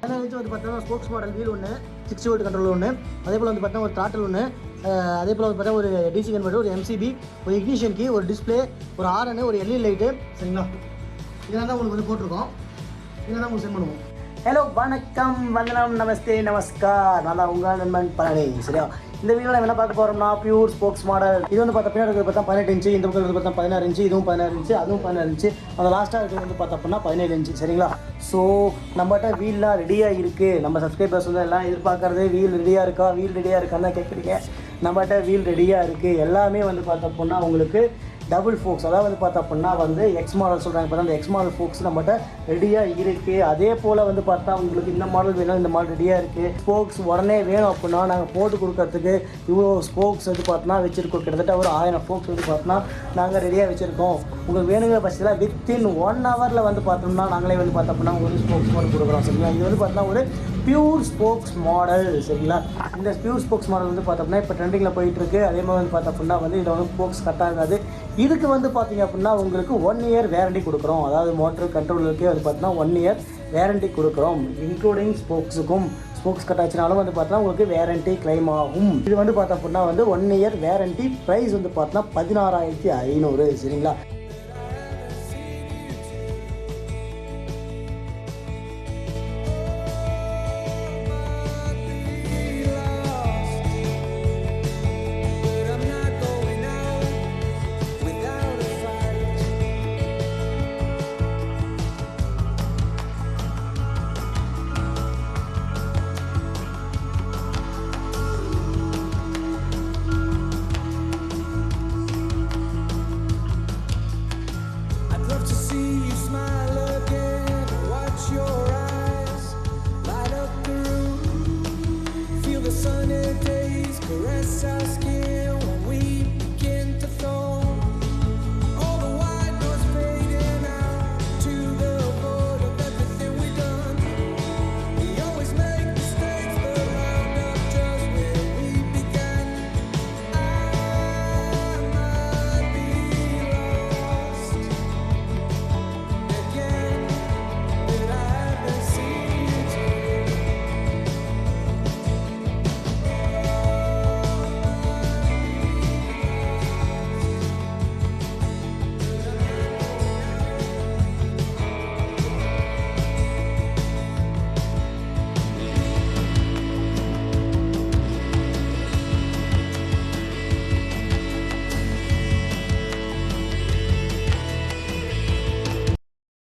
பதினாறு வந்து பார்த்தீங்கன்னா ஸ்போக்ஸ் மாடல் வீல் ஒன்று, 60 வோல்ட் கண்ட்ரோல் ஒன்று, அதே போல் வந்து பார்த்தீங்கன்னா ஒரு த்ராட்டில் ஒன்று, அதே போல் வந்து பார்த்தீங்கன்னா ஒரு டிசி கன்வெர்ட்டர், ஒரு எம்சிபி, ஒரு இக்னிஷன் கீ, ஒரு டிஸ்பிளே, ஒரு ஆர்என், ஒரு எல்இடி லைட்டு. சரிங்களா, இதெல்லாம் தான் உங்களுக்கு வந்து போட்டிருக்கோம். இதெல்லாம் உங்களுக்கு சென்ட் பண்ணுவோம். ஹலோ, வணக்கம், வந்தனம், நமஸ்தே, நமஸ்கார். நல்லா உங்கள் நண்பன் பழனி. சரியா, இந்த வீடியோவில் நம்ம என்ன பார்க்க போகிறோம்னா பியூர் ஸ்போக்ஸ் மாடல். இது வந்து பார்த்தா பின்னாடி பார்த்தா 18 இன்ச்சு, இந்த பக்கம் பார்த்தா 16 இன்ச்சு, இதுவும் 16 இன்ச்சு, அதுவும் 16 இன்ச்சு, அந்த லாஸ்ட்டாக இருக்கிறது வந்து பார்த்தா அப்படின்னா 17 இன்ச்சு. சரிங்களா, ஸோ நம்மகிட்ட வீல்லாம் ரெடியாக இருக்குது. நம்ம சப்ஸ்கிரைபர்ஸ் வந்து எல்லாம் எதிர்பார்க்குறது வீல் ரெடியாக இருக்கா, வீல் ரெடியாக இருக்கான்னு தான் கேட்குறீங்க. நம்மகிட்ட வீல் ரெடியாக இருக்குது. எல்லாமே வந்து பார்த்தா அப்படின்னா உங்களுக்கு டபுள் ஃபோக்ஸ், அதாவது வந்து பார்த்தா அப்படின்னா வந்து எக்ஸ் மாடல் சொல்கிறாங்க. பார்த்தா அந்த எக்ஸ் மாடல் ஃபோக்ஸ் நம்மகிட்ட ரெடியாக இருக்குது. அதே போல் வந்து பார்த்தா உங்களுக்கு இந்த மாடல் வேணும், இந்த மாடல் ரெடியாக இருக்குது. ஸ்போக்ஸ் உடனே வேணும் அப்படின்னா நாங்கள் போட்டு கொடுக்கறதுக்கு இவ்வளோ ஸ்போக்ஸ் வந்து பார்த்தோன்னா வச்சுருக்கோம். கிட்டத்தட்ட ஒரு 1000 ஸ்போக்ஸ் வந்து பார்த்தோன்னா நாங்கள் ரெடியாக வச்சுருக்கோம். உங்களுக்கு வேணுங்கிற பட்சத்தில் வித்தின் 1 ஹவரில் வந்து பார்த்தோம்னா நாங்களே வந்து பார்த்தோம் அப்படின்னா ஒரு ஸ்போக்ஸ் மாடல் கொடுக்குறோம். சரிங்களா, இது வந்து பார்த்தோன்னா ஒரு பியூர் ஸ்போக்ஸ் மாடல். சரிங்களா, இந்த பியூர் ஸ்போக்ஸ் மாடல் வந்து பார்த்தோம்னா இப்போ ட்ரெண்டிங்கில் போயிட்டுருக்கு. அதே மாதிரி வந்து பார்த்தோம் அப்படின்னா வந்து இதில் வந்து ஸ்போக்ஸ் கட் ஆகாது. இதுக்கு வந்து பார்த்தீங்க அப்படின்னா உங்களுக்கு 1 இயர் வேரண்டி கொடுக்குறோம். அதாவது மோட்டர் கண்ட்ரோலுக்கே வந்து பார்த்தீங்கன்னா 1 இயர் வேரண்டி கொடுக்குறோம். இன்க்ளூடிங் ஸ்போக்ஸுக்கும். ஸ்போக்ஸ் கட் ஆச்சுனாலும் வந்து பார்த்தீங்கன்னா உங்களுக்கு வேரண்டி கிளைம் ஆகும். இது வந்து பார்த்தோம் அப்படின்னா வந்து 1 இயர் வேரண்டி. ப்ரைஸ் வந்து பார்த்தீங்கன்னா 16,500. சரிங்களா,